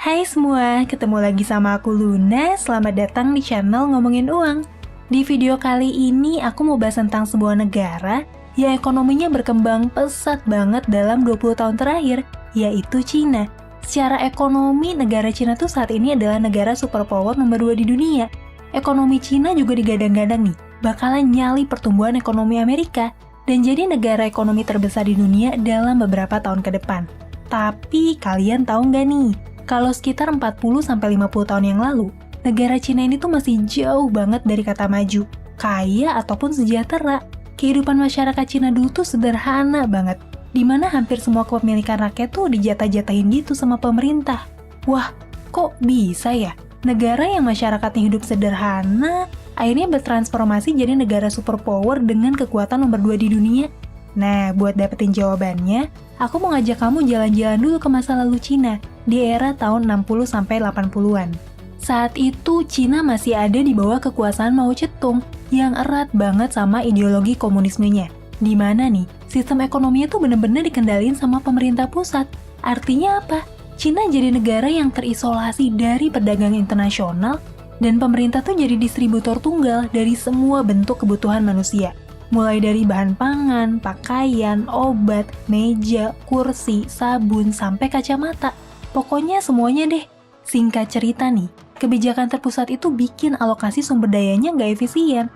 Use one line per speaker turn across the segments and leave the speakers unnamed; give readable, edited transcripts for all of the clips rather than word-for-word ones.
Hai semua, ketemu lagi sama aku Luna. Selamat datang di channel Ngomongin Uang. Di video kali ini aku mau bahas tentang sebuah negara yang ekonominya berkembang pesat banget dalam 20 tahun terakhir, yaitu Cina. Secara ekonomi, negara Cina tuh saat ini adalah negara superpower nomor 2 di dunia. Ekonomi Cina juga digadang-gadang nih, bakalan nyali pertumbuhan ekonomi Amerika dan jadi negara ekonomi terbesar di dunia dalam beberapa tahun ke depan. Tapi kalian tahu nggak nih, kalau sekitar 40-50 tahun yang lalu, negara Cina ini tuh masih jauh banget dari kata maju, kaya ataupun sejahtera. Kehidupan masyarakat Cina dulu tuh sederhana banget, dimana hampir semua kepemilikan rakyat tuh dijatah-jatahin gitu sama pemerintah. Wah, kok bisa ya? Negara yang masyarakatnya hidup sederhana, akhirnya bertransformasi jadi negara superpower dengan kekuatan nomor 2 di dunia. Nah, buat dapetin jawabannya, aku mau ngajak kamu jalan-jalan dulu ke masa lalu Cina, di era tahun 60-80-an. Saat itu, Cina masih ada di bawah kekuasaan Mao Zedong yang erat banget sama ideologi komunismenya. Di mana nih, sistem ekonominya tuh bener-bener dikendaliin sama pemerintah pusat. Artinya apa? Cina jadi negara yang terisolasi dari perdagangan internasional dan pemerintah tuh jadi distributor tunggal dari semua bentuk kebutuhan manusia. Mulai dari bahan pangan, pakaian, obat, meja, kursi, sabun, sampai kacamata. Pokoknya semuanya deh. Singkat cerita nih, kebijakan terpusat itu bikin alokasi sumber dayanya nggak efisien.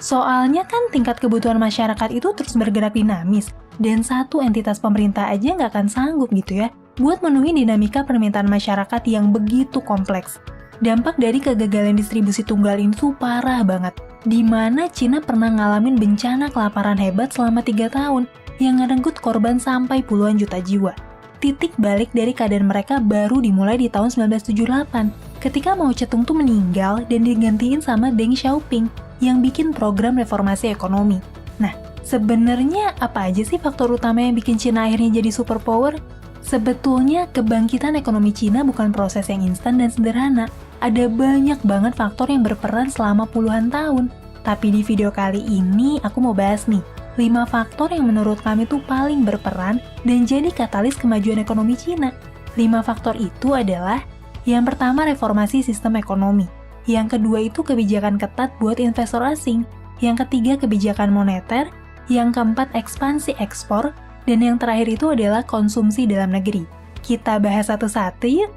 Soalnya kan tingkat kebutuhan masyarakat itu terus bergerak dinamis, dan satu entitas pemerintah aja nggak akan sanggup gitu ya, buat memenuhi dinamika permintaan masyarakat yang begitu kompleks. Dampak dari kegagalan distribusi tunggal ini tuh parah banget, di mana Cina pernah ngalamin bencana kelaparan hebat selama 3 tahun, yang ngerenggut korban sampai puluhan juta jiwa. Titik balik dari keadaan mereka baru dimulai di tahun 1978, ketika Mao Zedong tuh meninggal dan digantiin sama Deng Xiaoping yang bikin program reformasi ekonomi. Nah, sebenarnya apa aja sih faktor utama yang bikin Cina akhirnya jadi superpower? Sebetulnya kebangkitan ekonomi Cina bukan proses yang instan dan sederhana. Ada banyak banget faktor yang berperan selama puluhan tahun. Tapi di video kali ini aku mau bahas nih 5 faktor yang menurut kami tuh paling berperan dan jadi katalis kemajuan ekonomi Cina. 5 faktor itu adalah: yang pertama, reformasi sistem ekonomi. Yang kedua itu kebijakan ketat buat investor asing. Yang ketiga, kebijakan moneter. Yang keempat, ekspansi ekspor. Dan yang terakhir itu adalah konsumsi dalam negeri. Kita bahas satu-satu yuk.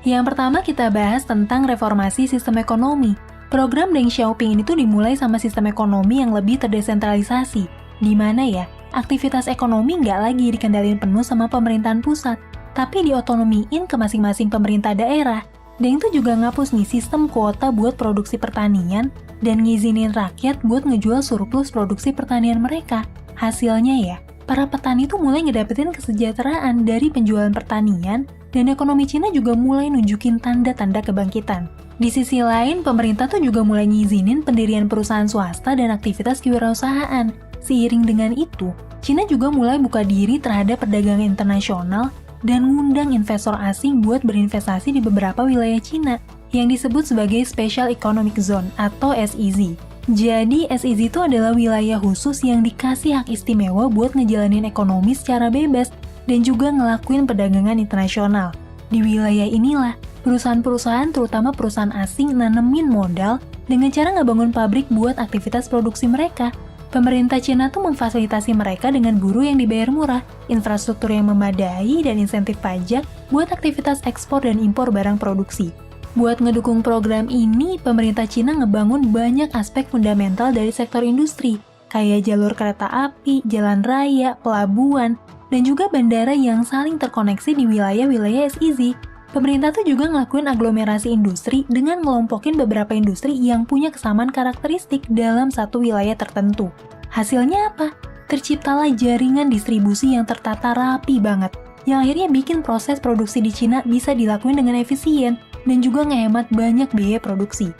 Yang pertama kita bahas tentang reformasi sistem ekonomi. Program Deng Xiaoping ini tuh dimulai sama sistem ekonomi yang lebih terdesentralisasi, di mana ya, aktivitas ekonomi nggak lagi dikendaliin penuh sama pemerintahan pusat, tapi diotonomiin ke masing-masing pemerintah daerah. Deng tuh juga ngapus nih sistem kuota buat produksi pertanian dan ngizinin rakyat buat ngejual surplus produksi pertanian mereka. Hasilnya ya, para petani tuh mulai ngedapetin kesejahteraan dari penjualan pertanian dan ekonomi Cina juga mulai nunjukin tanda-tanda kebangkitan. Di sisi lain, pemerintah tuh juga mulai ngizinin pendirian perusahaan swasta dan aktivitas kewirausahaan. Seiring dengan itu, Cina juga mulai buka diri terhadap perdagangan internasional dan ngundang investor asing buat berinvestasi di beberapa wilayah Cina yang disebut sebagai Special Economic Zone atau SEZ. Jadi SEZ itu adalah wilayah khusus yang dikasih hak istimewa buat ngejalanin ekonomi secara bebas dan juga ngelakuin perdagangan internasional. Di wilayah inilah, perusahaan-perusahaan terutama perusahaan asing nanemin modal dengan cara ngebangun pabrik buat aktivitas produksi mereka. Pemerintah Cina tuh memfasilitasi mereka dengan buruh yang dibayar murah, infrastruktur yang memadai, dan insentif pajak buat aktivitas ekspor dan impor barang produksi. Buat ngedukung program ini, pemerintah Cina ngebangun banyak aspek fundamental dari sektor industri, kayak jalur kereta api, jalan raya, pelabuhan, dan juga bandara yang saling terkoneksi di wilayah-wilayah SEZ. Pemerintah tuh juga ngelakuin aglomerasi industri dengan ngelompokin beberapa industri yang punya kesamaan karakteristik dalam satu wilayah tertentu. Hasilnya apa? Terciptalah jaringan distribusi yang tertata rapi banget, yang akhirnya bikin proses produksi di Cina bisa dilakuin dengan efisien dan juga ngehemat banyak biaya produksi.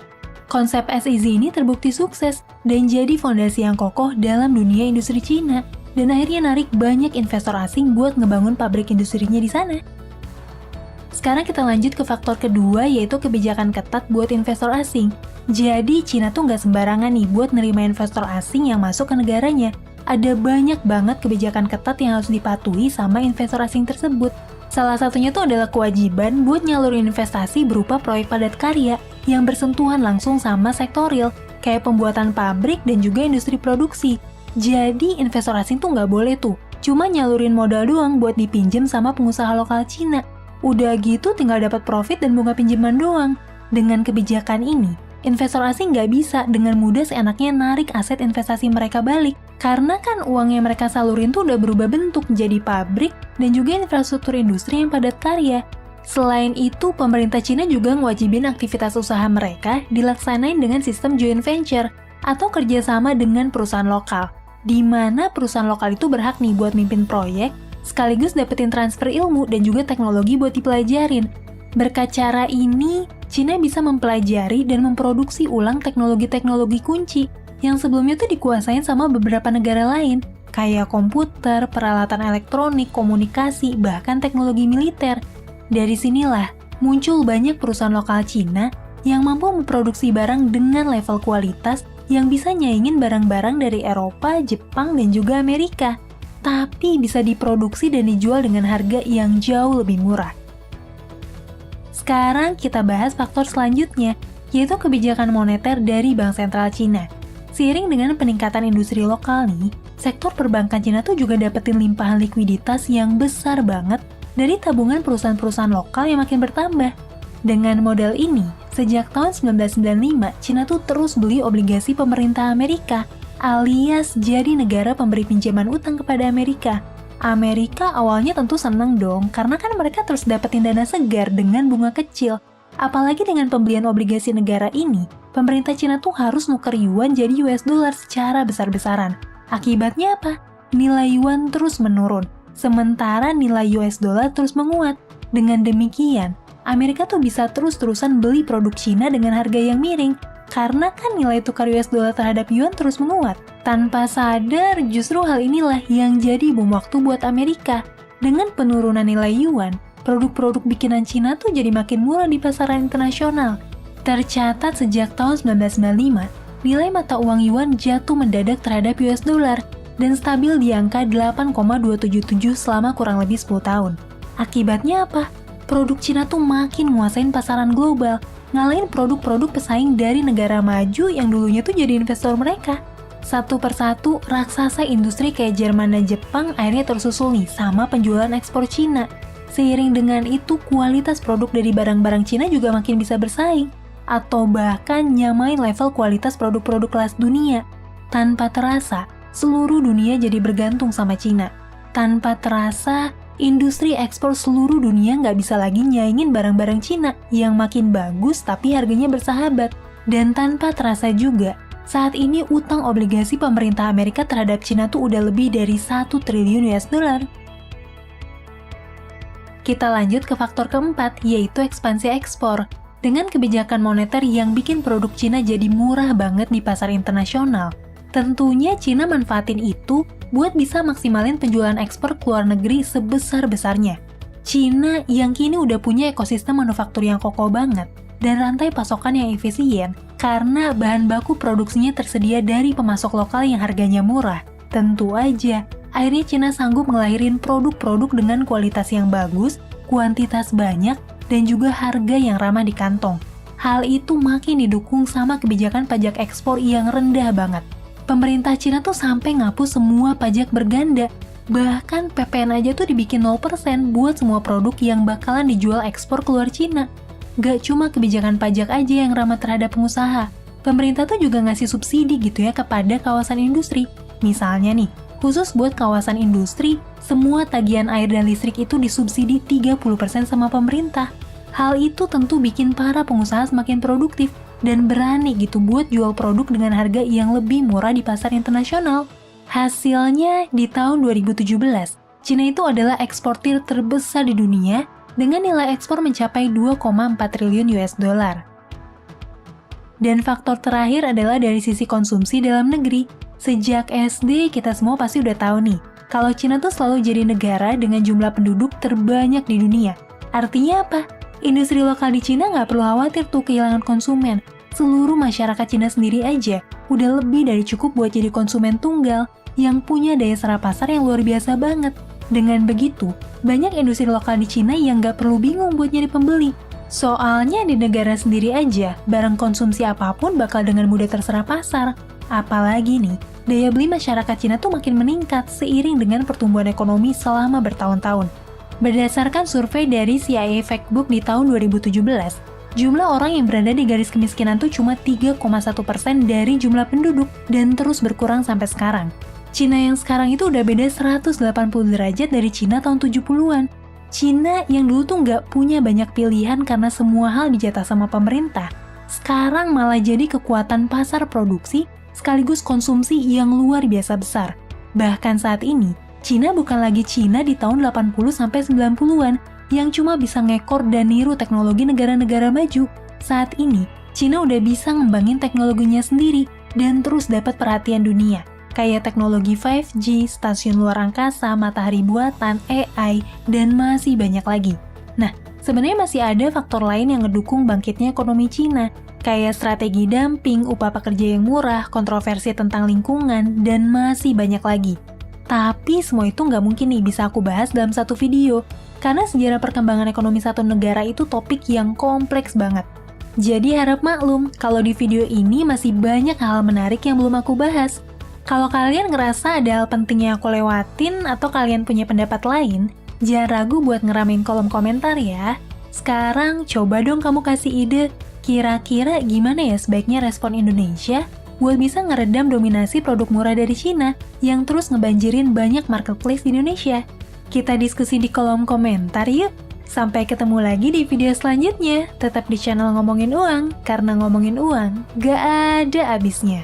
Konsep SEZ ini terbukti sukses dan jadi fondasi yang kokoh dalam dunia industri Cina, dan akhirnya narik banyak investor asing buat ngebangun pabrik industrinya di sana. Sekarang kita lanjut ke faktor kedua, yaitu kebijakan ketat buat investor asing. Jadi Cina tuh nggak sembarangan nih buat nerima investor asing yang masuk ke negaranya. Ada banyak banget kebijakan ketat yang harus dipatuhi sama investor asing tersebut. Salah satunya tuh adalah kewajiban buat nyalurin investasi berupa proyek padat karya yang bersentuhan langsung sama sektor real, kayak pembuatan pabrik dan juga industri produksi. Jadi investor asing tuh nggak boleh tuh cuma nyalurin modal doang buat dipinjem sama pengusaha lokal Cina. Udah gitu tinggal dapat profit dan bunga pinjaman doang. Dengan kebijakan ini, investor asing nggak bisa dengan mudah seenaknya narik aset investasi mereka balik. Karena kan uang yang mereka salurin tuh udah berubah bentuk jadi pabrik dan juga infrastruktur industri yang padat karya. Selain itu, pemerintah Cina juga ngewajibin aktivitas usaha mereka dilaksanain dengan sistem joint venture atau kerjasama dengan perusahaan lokal, di mana perusahaan lokal itu berhak nih buat mimpin proyek, sekaligus dapetin transfer ilmu dan juga teknologi buat dipelajarin. Berkat cara ini, Cina bisa mempelajari dan memproduksi ulang teknologi-teknologi kunci yang sebelumnya tuh dikuasain sama beberapa negara lain, kayak komputer, peralatan elektronik, komunikasi, bahkan teknologi militer. Dari sinilah muncul banyak perusahaan lokal Cina yang mampu memproduksi barang dengan level kualitas yang bisa nyaingin barang-barang dari Eropa, Jepang, dan juga Amerika, tapi bisa diproduksi dan dijual dengan harga yang jauh lebih murah. Sekarang kita bahas faktor selanjutnya, yaitu kebijakan moneter dari Bank Sentral Cina. Seiring dengan peningkatan industri lokal nih, sektor perbankan Cina tuh juga dapetin limpahan likuiditas yang besar banget dari tabungan perusahaan-perusahaan lokal yang makin bertambah. Dengan modal ini, sejak tahun 1995, Cina tuh terus beli obligasi pemerintah Amerika, alias jadi negara pemberi pinjaman utang kepada Amerika. Amerika awalnya tentu seneng dong, karena kan mereka terus dapetin dana segar dengan bunga kecil. Apalagi dengan pembelian obligasi negara ini, pemerintah Cina tuh harus nuker yuan jadi US dollar secara besar-besaran. Akibatnya apa? Nilai yuan terus menurun, sementara nilai US dollar terus menguat. Dengan demikian, Amerika tuh bisa terus-terusan beli produk Cina dengan harga yang miring, karena kan nilai tukar US dollar terhadap yuan terus menguat. Tanpa sadar, justru hal inilah yang jadi bom waktu buat Amerika. Dengan penurunan nilai yuan, produk-produk bikinan Cina tuh jadi makin murah di pasaran internasional. Tercatat sejak tahun 1995, nilai mata uang yuan jatuh mendadak terhadap US dollar dan stabil di angka 8,277 selama kurang lebih 10 tahun. Akibatnya apa? Produk Cina tuh makin nguasain pasaran global, ngalahin produk-produk pesaing dari negara maju yang dulunya tuh jadi investor mereka. Satu persatu, raksasa industri kayak Jerman dan Jepang akhirnya tersusul nih sama penjualan ekspor Cina. Seiring dengan itu, kualitas produk dari barang-barang Cina juga makin bisa bersaing, atau bahkan nyamain level kualitas produk-produk kelas dunia. Tanpa terasa, seluruh dunia jadi bergantung sama Cina. Tanpa terasa, industri ekspor seluruh dunia nggak bisa lagi nyaingin barang-barang Cina yang makin bagus tapi harganya bersahabat. Dan tanpa terasa juga, saat ini utang obligasi pemerintah Amerika terhadap Cina tuh udah lebih dari 1 triliun US dollar. Kita lanjut ke faktor keempat, yaitu ekspansi ekspor. Dengan kebijakan moneter yang bikin produk Cina jadi murah banget di pasar internasional, tentunya Cina manfaatin itu buat bisa maksimalin penjualan ekspor ke luar negeri sebesar-besarnya. Cina yang kini udah punya ekosistem manufaktur yang kokoh banget dan rantai pasokan yang efisien karena bahan baku produksinya tersedia dari pemasok lokal yang harganya murah. Tentu aja, akhirnya Cina sanggup ngelahirin produk-produk dengan kualitas yang bagus, kuantitas banyak, dan juga harga yang ramah di kantong. Hal itu makin didukung sama kebijakan pajak ekspor yang rendah banget. Pemerintah Cina tuh sampai ngapus semua pajak berganda. Bahkan PPN aja tuh dibikin 0% buat semua produk yang bakalan dijual ekspor keluar Cina. Gak cuma kebijakan pajak aja yang ramah terhadap pengusaha. Pemerintah tuh juga ngasih subsidi gitu ya kepada kawasan industri. Misalnya nih, khusus buat kawasan industri, semua tagihan air dan listrik itu disubsidi 30% sama pemerintah. Hal itu tentu bikin para pengusaha semakin produktif dan berani gitu buat jual produk dengan harga yang lebih murah di pasar internasional. Hasilnya, di tahun 2017, Cina itu adalah eksportir terbesar di dunia dengan nilai ekspor mencapai 2,4 triliun US dollar. Dan faktor terakhir adalah dari sisi konsumsi dalam negeri. Sejak SD, kita semua pasti udah tahu nih, kalau Cina tuh selalu jadi negara dengan jumlah penduduk terbanyak di dunia. Artinya apa? Industri lokal di Cina nggak perlu khawatir tuh kehilangan konsumen. Seluruh masyarakat Cina sendiri aja udah lebih dari cukup buat jadi konsumen tunggal yang punya daya serap pasar yang luar biasa banget. Dengan begitu, banyak industri lokal di Cina yang nggak perlu bingung buat nyari pembeli. Soalnya di negara sendiri aja, barang konsumsi apapun bakal dengan mudah terserah pasar. Apalagi nih, daya beli masyarakat Cina tuh makin meningkat seiring dengan pertumbuhan ekonomi selama bertahun-tahun. Berdasarkan survei dari CIA Factbook di tahun 2017, jumlah orang yang berada di garis kemiskinan tuh cuma 3,1% dari jumlah penduduk dan terus berkurang sampai sekarang. Cina yang sekarang itu udah beda 180 derajat dari Cina tahun 70-an. Cina yang dulu tuh nggak punya banyak pilihan karena semua hal dijatah sama pemerintah, sekarang malah jadi kekuatan pasar produksi sekaligus konsumsi yang luar biasa besar. Bahkan saat ini, Cina bukan lagi Cina di tahun 80-90-an yang cuma bisa ngekor dan niru teknologi negara-negara maju. Saat ini, Cina udah bisa ngembangin teknologinya sendiri dan terus dapat perhatian dunia. Kayak teknologi 5G, stasiun luar angkasa, matahari buatan, AI, dan masih banyak lagi. Nah, sebenarnya masih ada faktor lain yang ngedukung bangkitnya ekonomi Cina, kayak strategi dumping, upah pekerja yang murah, kontroversi tentang lingkungan, dan masih banyak lagi. Tapi semua itu nggak mungkin nih bisa aku bahas dalam satu video, karena sejarah perkembangan ekonomi satu negara itu topik yang kompleks banget. Jadi harap maklum, kalau di video ini masih banyak hal menarik yang belum aku bahas. Kalau kalian ngerasa ada hal penting yang aku lewatin atau kalian punya pendapat lain, jangan ragu buat ngeramein kolom komentar ya. Sekarang coba dong kamu kasih ide, kira-kira gimana ya sebaiknya respon Indonesia buat bisa ngeredam dominasi produk murah dari Cina yang terus ngebanjirin banyak marketplace di Indonesia. Kita diskusi di kolom komentar yuk. Sampai ketemu lagi di video selanjutnya. Tetap di channel Ngomongin Uang, karena ngomongin uang gak ada abisnya.